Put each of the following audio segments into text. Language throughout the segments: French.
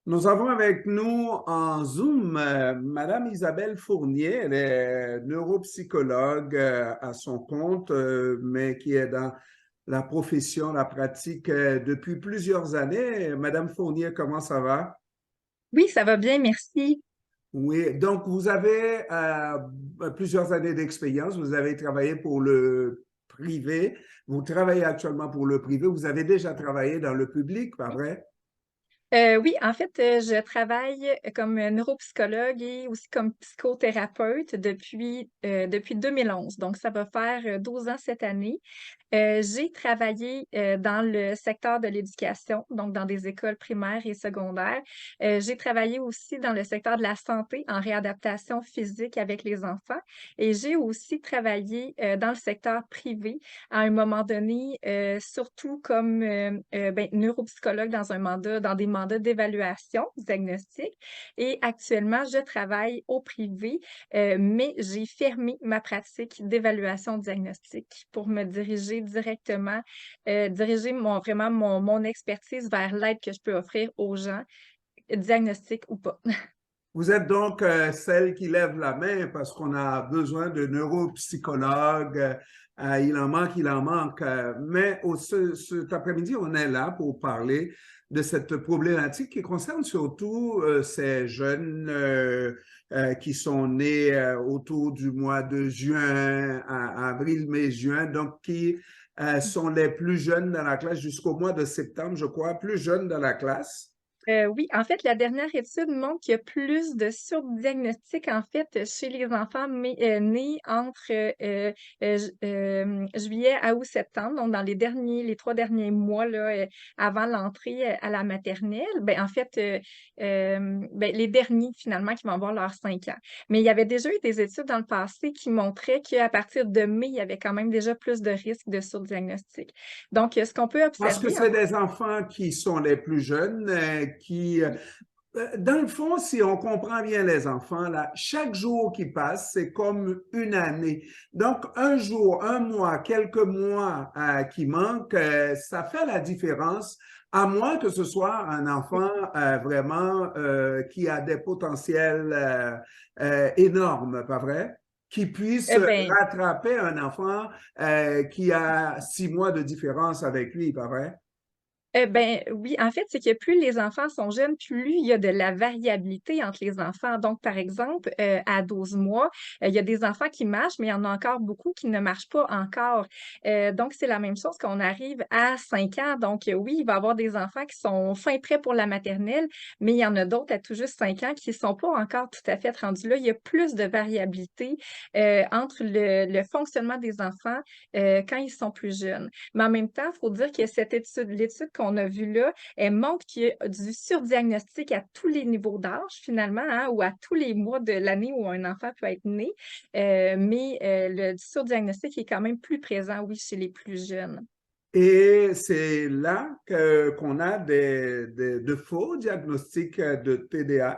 Nous avons avec nous en Zoom Madame Isabelle Fournier. Elle est neuropsychologue à son compte, mais qui est dans la profession, la pratique depuis plusieurs années. Madame Fournier, comment ça va? Oui, ça va bien, merci. Oui, donc vous avez plusieurs années d'expérience. Vous avez travaillé pour le privé. Vous travaillez actuellement pour le privé. Vous avez déjà travaillé dans le public, pas vrai? Oui, en fait, je travaille comme neuropsychologue et aussi comme psychothérapeute depuis 2011. Donc, ça va faire 12 ans cette année. J'ai travaillé dans le secteur de l'éducation, donc dans des écoles primaires et secondaires. J'ai travaillé aussi dans le secteur de la santé en réadaptation physique avec les enfants. Et j'ai aussi travaillé dans le secteur privé à un moment donné, surtout comme neuropsychologue dans des mandats d'évaluation diagnostic. Et actuellement, je travaille au privé, mais j'ai fermé ma pratique d'évaluation diagnostique pour me diriger directement, diriger mon expertise vers l'aide que je peux offrir aux gens, diagnostic ou pas. Vous êtes donc celle qui lève la main parce qu'on a besoin de neuropsychologues. Il en manque, il en manque. Mais cet après-midi, on est là pour parler de cette problématique qui concerne surtout ces jeunes qui sont nés autour du mois de juin, avril, mai, juin, donc qui sont les plus jeunes dans la classe jusqu'au mois de septembre, je crois, plus jeunes dans la classe. Oui, en fait, la dernière étude montre qu'il y a plus de surdiagnostics, en fait, chez les enfants nés entre juillet à août-septembre, donc dans les 3 derniers mois là, avant l'entrée à la maternelle. Ben, en fait, les derniers, finalement, qui vont avoir leurs 5 ans. Mais il y avait déjà eu des études dans le passé qui montraient qu'à partir de mai, il y avait quand même déjà plus de risques de surdiagnostic. Donc, ce qu'on peut Parce que observer, c'est des enfants qui sont les plus jeunes, dans le fond, si on comprend bien les enfants, là, chaque jour qui passe, c'est comme une année. Donc, un jour, un mois, quelques mois qui manquent, ça fait la différence, à moins que ce soit un enfant vraiment qui a des potentiels énormes, pas vrai? Qui puisse ben, rattraper un enfant qui a 6 mois de différence avec lui, pas vrai? Oui, en fait, c'est que plus les enfants sont jeunes, plus il y a de la variabilité entre les enfants. Donc, par exemple, à 12 mois, il y a des enfants qui marchent, mais il y en a encore beaucoup qui ne marchent pas encore. Donc, c'est la même chose qu'on arrive à 5 ans. Donc, oui, il va y avoir des enfants qui sont fin prêts pour la maternelle, mais il y en a d'autres à tout juste 5 ans qui ne sont pas encore tout à fait rendus là. Il y a plus de variabilité entre le fonctionnement des enfants quand ils sont plus jeunes. Mais en même temps, il faut dire que l'étude qu'on a vue là, elle montre qu'il y a du surdiagnostic à tous les niveaux d'âge, finalement, hein, ou à tous les mois de l'année où un enfant peut être né. Mais le surdiagnostic est quand même plus présent, oui, chez les plus jeunes. Et c'est là qu'on a de faux diagnostics de TDAH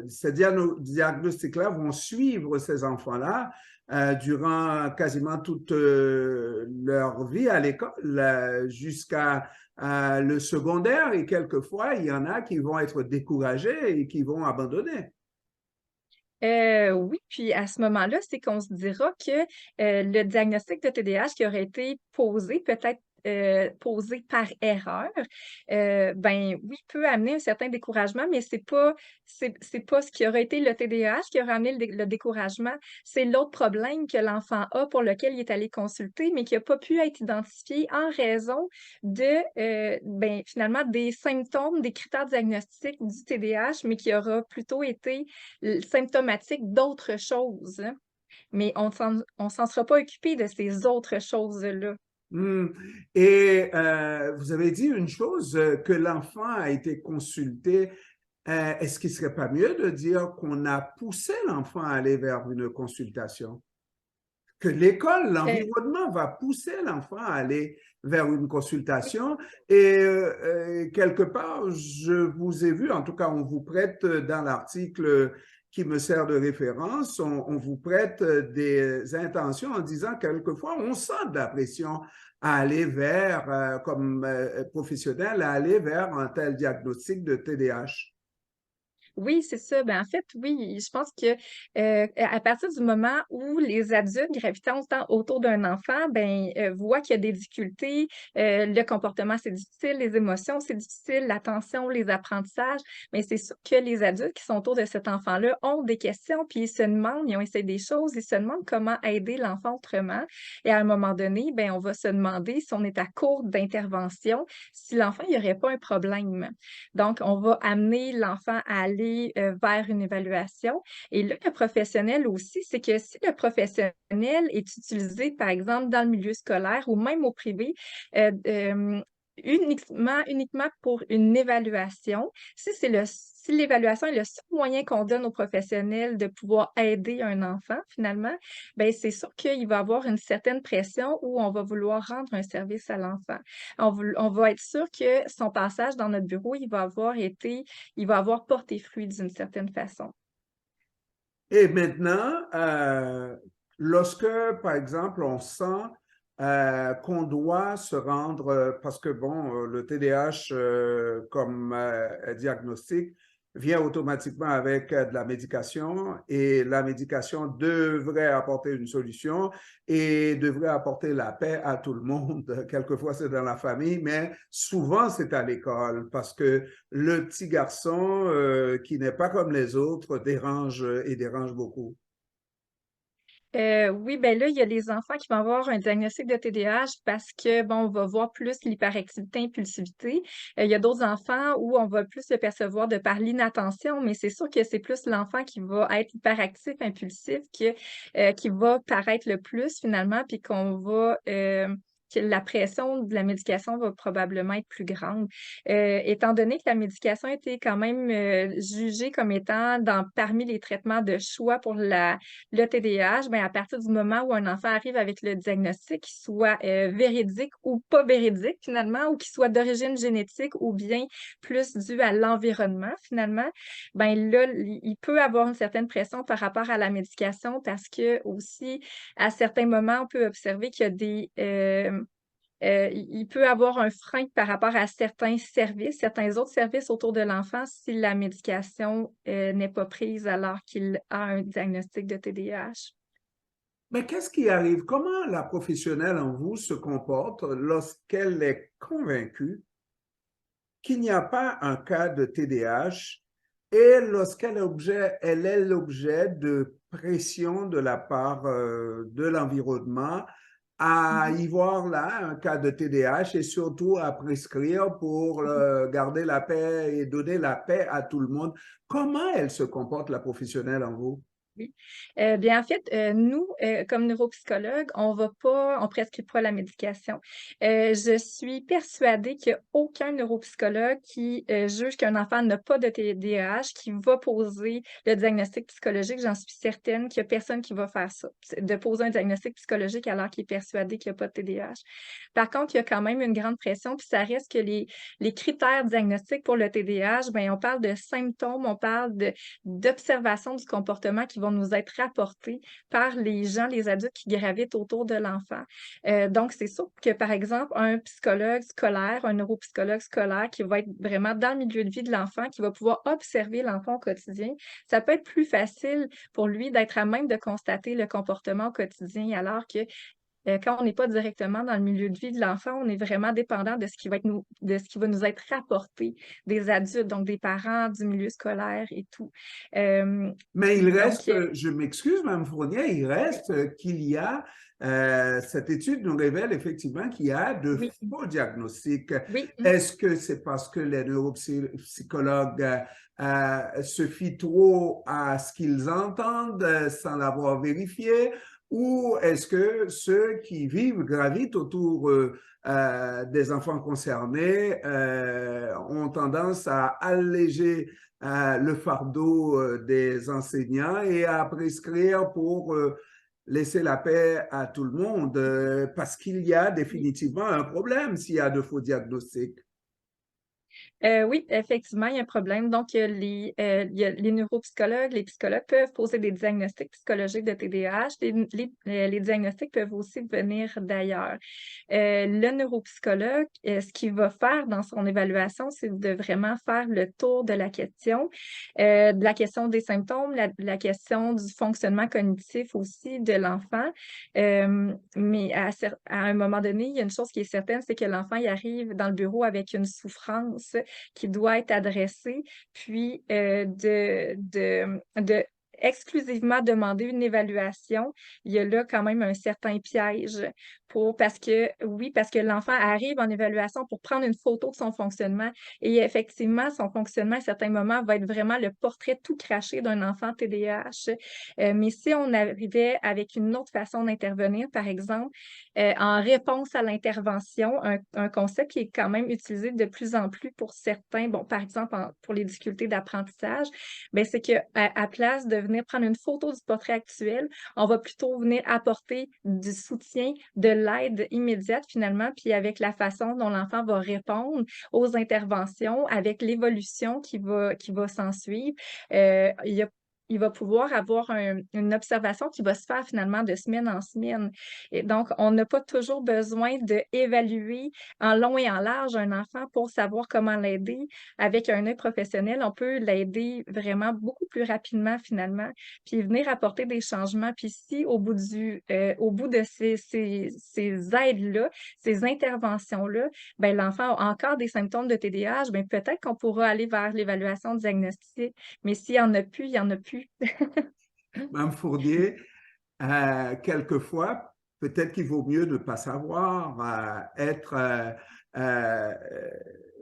ces diagnostics-là vont suivre ces enfants-là durant quasiment toute leur vie à l'école jusqu'à le secondaire et quelquefois, il y en a qui vont être découragés et qui vont abandonner. Oui, puis à ce moment-là, c'est qu'on se dira que le diagnostic de TDAH qui aurait été posé, peut-être posé par erreur, ben oui, peut amener un certain découragement, mais c'est pas ce qui aurait été le TDAH qui aurait amené le découragement, c'est l'autre problème que l'enfant a pour lequel il est allé consulter, mais qui n'a pas pu être identifié en raison de finalement des symptômes, des critères diagnostiques du TDAH, mais qui aura plutôt été symptomatique d'autres choses, hein. Mais on s'en sera pas occupé de ces autres choses-là. Hmm. Et vous avez dit une chose, que l'enfant a été consulté. Est-ce qu'il ne serait pas mieux de dire qu'on a poussé l'enfant à aller vers une consultation? Que l'école, Euh, l'environnement va pousser l'enfant à aller vers une consultation. Et quelque part, je vous ai vu, en tout cas, on vous prête dans l'article qui me sert de référence, on vous prête des intentions en disant quelquefois on sent de la pression à aller vers, comme professionnel, à aller vers un tel diagnostic de TDAH. Oui, c'est ça. Ben, en fait, oui, je pense que à partir du moment où les adultes gravitant autour d'un enfant, ben, voient qu'il y a des difficultés, le comportement, c'est difficile, les émotions, c'est difficile, l'attention, les apprentissages, mais c'est sûr que les adultes qui sont autour de cet enfant-là ont des questions, puis ils se demandent, ils ont essayé des choses, ils se demandent comment aider l'enfant autrement. Et à un moment donné, ben, on va se demander si on est à court d'intervention, si l'enfant, il n'y aurait pas un problème. Donc, on va amener l'enfant à aller vers une évaluation. Et là, le professionnel aussi, c'est que si le professionnel est utilisé, par exemple, dans le milieu scolaire ou même au privé, euh, euh, uniquement pour une évaluation, si l'évaluation est le seul moyen qu'on donne aux professionnels de pouvoir aider un enfant, finalement, ben c'est sûr qu'il va avoir une certaine pression où on va vouloir rendre un service à l'enfant. On va être sûr que son passage dans notre bureau, il va avoir porté fruit d'une certaine façon. Et maintenant, lorsque, par exemple, on sent qu'on doit se rendre, parce que bon, le TDAH comme diagnostic vient automatiquement avec de la médication et la médication devrait apporter une solution et devrait apporter la paix à tout le monde. Quelquefois, c'est dans la famille, mais souvent, c'est à l'école parce que le petit garçon qui n'est pas comme les autres dérange et dérange beaucoup. Oui, ben là, il y a les enfants qui vont avoir un diagnostic de TDAH parce que, bon, on va voir plus l'hyperactivité, impulsivité. Il y a d'autres enfants où on va plus le percevoir de par l'inattention, mais c'est sûr que c'est plus l'enfant qui va être hyperactif, impulsif, qui va paraître le plus finalement, puis que la pression de la médication va probablement être plus grande. Étant donné que la médication a été quand même jugée comme étant parmi les traitements de choix pour le TDAH, ben, à partir du moment où un enfant arrive avec le diagnostic, qu'il soit véridique ou pas véridique finalement, ou qu'il soit d'origine génétique ou bien plus dû à l'environnement finalement, ben là, il peut avoir une certaine pression par rapport à la médication parce que aussi, à certains moments, on peut observer qu'il y a il peut avoir un frein par rapport à certains services, certains autres services autour de l'enfant si la médication n'est pas prise alors qu'il a un diagnostic de TDAH. Mais qu'est-ce qui arrive? Comment la professionnelle en vous se comporte lorsqu'elle est convaincue qu'il n'y a pas un cas de TDAH et elle est l'objet de pression de la part de l'environnement à Mhm. y voir là un cas de TDAH et surtout à prescrire pour garder la paix et donner la paix à tout le monde. Comment elle se comporte, la professionnelle en vous? Oui. Bien, en fait, nous, comme neuropsychologue, on prescrit pas la médication. Je suis persuadée qu'il n'y a aucun neuropsychologue qui juge qu'un enfant n'a pas de TDAH, qui va poser le diagnostic psychologique. J'en suis certaine qu'il n'y a personne qui va faire ça, de poser un diagnostic psychologique alors qu'il est persuadé qu'il n'y a pas de TDAH. Par contre, il y a quand même une grande pression, puis ça reste que les critères diagnostiques pour le TDAH, ben, on parle de symptômes, on parle d'observation du comportement qui vont nous être rapportés par les gens, les adultes qui gravitent autour de l'enfant. Donc, c'est sûr que, par exemple, un psychologue scolaire, un neuropsychologue scolaire qui va être vraiment dans le milieu de vie de l'enfant, qui va pouvoir observer l'enfant au quotidien, ça peut être plus facile pour lui d'être à même de constater le comportement au quotidien, alors que quand on n'est pas directement dans le milieu de vie de l'enfant, on est vraiment dépendant de de ce qui va nous être rapporté des adultes, donc des parents, du milieu scolaire et tout. Euh, Mais il donc, reste, je m'excuse, Mme Fournier, il reste qu'il y a, cette étude nous révèle effectivement qu'il y a de oui, faux diagnostics. oui. Est-ce que c'est parce que les neuropsychologues se fient trop à ce qu'ils entendent sans l'avoir vérifié, ou est-ce que ceux qui vivent, gravitent autour des enfants concernés ont tendance à alléger le fardeau des enseignants et à prescrire pour laisser la paix à tout le monde, parce qu'il y a Oui. définitivement un problème s'il y a de faux diagnostics. Oui, effectivement, il y a un problème. Donc, il y a les neuropsychologues, les psychologues peuvent poser des diagnostics psychologiques de TDAH. Les diagnostics peuvent aussi venir d'ailleurs. Le neuropsychologue, ce qu'il va faire dans son évaluation, c'est de vraiment faire le tour de la question des symptômes, la question du fonctionnement cognitif aussi de l'enfant. Mais à un moment donné, il y a une chose qui est certaine, c'est que l'enfant, il arrive dans le bureau avec une souffrance qui doit être adressée, puis de exclusivement demander une évaluation, il y a là quand même un certain piège parce que l'enfant arrive en évaluation pour prendre une photo de son fonctionnement et effectivement, son fonctionnement à certains moments va être vraiment le portrait tout craché d'un enfant TDAH. Mais si on arrivait avec une autre façon d'intervenir, par exemple, en réponse à l'intervention, un concept qui est quand même utilisé de plus en plus pour certains, bon, par exemple, pour les difficultés d'apprentissage, ben, c'est qu'à place de venir prendre une photo du portrait actuel, on va plutôt venir apporter du soutien, de l'aide immédiate finalement, puis avec la façon dont l'enfant va répondre aux interventions, avec l'évolution qui va s'en suivre, il va pouvoir avoir une observation qui va se faire finalement de semaine en semaine. Et donc, on n'a pas toujours besoin d'évaluer en long et en large un enfant pour savoir comment l'aider. Avec un œil professionnel, on peut l'aider vraiment beaucoup plus rapidement finalement, puis venir apporter des changements. Puis si au bout de ces aides-là, ces interventions-là, ben, l'enfant a encore des symptômes de TDAH, ben, peut-être qu'on pourra aller vers l'évaluation diagnostique. Mais s'il n'y en a plus, il n'y en a plus. Mme Fournier, quelquefois, peut-être qu'il vaut mieux ne pas savoir, être euh,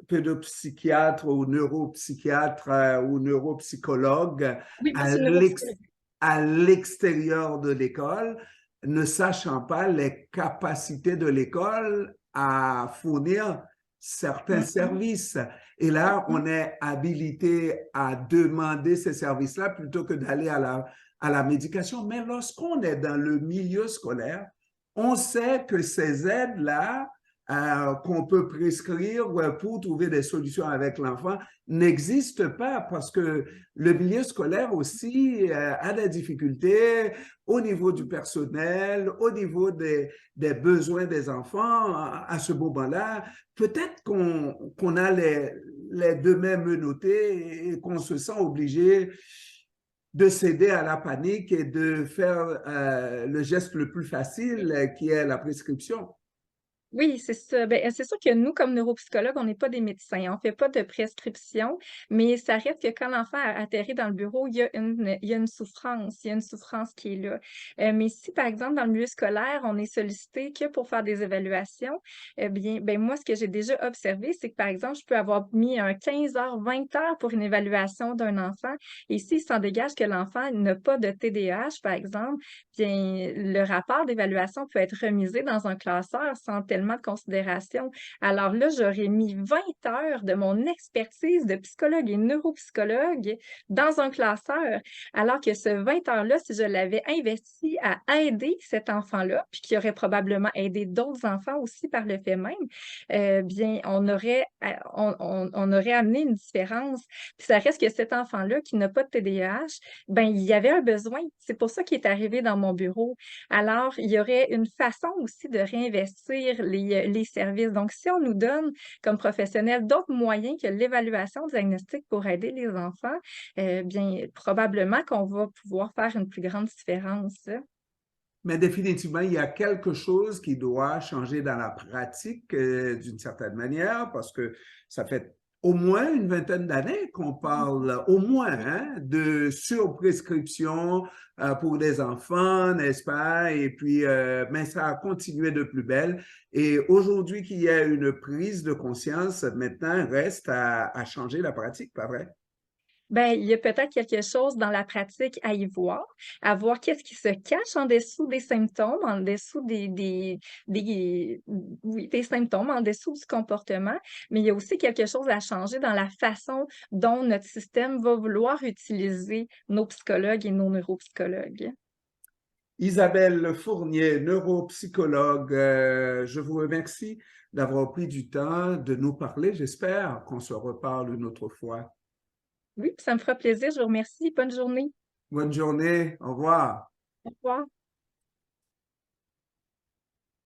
pédopsychiatre ou neuropsychiatre ou neuropsychologue Oui, moi, à c'est une neuropsychologue. à l'extérieur de l'école, ne sachant pas les capacités de l'école à fournir certains Mhm. services. Et là, on est habilité à demander ces services-là plutôt que d'aller à la médication. Mais lorsqu'on est dans le milieu scolaire, on sait que ces aides-là qu'on peut prescrire pour trouver des solutions avec l'enfant n'existent pas parce que le milieu scolaire aussi a des difficultés au niveau du personnel, au niveau des besoins des enfants à ce moment-là. Peut-être qu'on a les deux mains menottées et qu'on se sent obligé de céder à la panique et de faire le geste le plus facile qui est la prescription. Oui, c'est ça. Ben, c'est sûr que nous, comme neuropsychologues, on n'est pas des médecins, on ne fait pas de prescription, mais ça reste que quand l'enfant atterrit dans le bureau, il y a une souffrance, il y a une souffrance qui est là. Mais si, par exemple, dans le milieu scolaire, on est sollicité que pour faire des évaluations, eh bien, ben moi, ce que j'ai déjà observé, c'est que, par exemple, je peux avoir mis un 15 heures, 20 heures pour une évaluation d'un enfant, et s'il s'en dégage que l'enfant n'a pas de TDAH, par exemple, bien, le rapport d'évaluation peut être remisé dans un classeur sans tellement de considération. Alors là, j'aurais mis 20 heures de mon expertise de psychologue et neuropsychologue dans un classeur, alors que ce 20 heures-là, si je l'avais investi à aider cet enfant-là, puis qui aurait probablement aidé d'autres enfants aussi par le fait même, bien, on aurait amené une différence. Puis ça reste que cet enfant-là qui n'a pas de TDAH, ben, il y avait un besoin. C'est pour ça qu'il est arrivé dans mon bureau. Alors, il y aurait une façon aussi de réinvestir les services. Donc, si on nous donne comme professionnels d'autres moyens que l'évaluation diagnostique pour aider les enfants, bien, probablement qu'on va pouvoir faire une plus grande différence. Mais définitivement, il y a quelque chose qui doit changer dans la pratique d'une certaine manière parce que ça fait au moins une vingtaine d'années qu'on parle au moins de surprescription pour des enfants, n'est-ce pas? Et puis, mais ça a continué de plus belle. Et aujourd'hui qu'il y a une prise de conscience, maintenant, reste à changer la pratique, pas vrai? Ben, il y a peut-être quelque chose dans la pratique à voir qu'est-ce qui se cache en dessous des symptômes, en dessous oui, des symptômes, en dessous du comportement, mais il y a aussi quelque chose à changer dans la façon dont notre système va vouloir utiliser nos psychologues et nos neuropsychologues. Isabelle Fournier, neuropsychologue, je vous remercie d'avoir pris du temps de nous parler. J'espère qu'on se reparle une autre fois. Oui, ça me fera plaisir. Je vous remercie. Bonne journée. Bonne journée. Au revoir. Au revoir.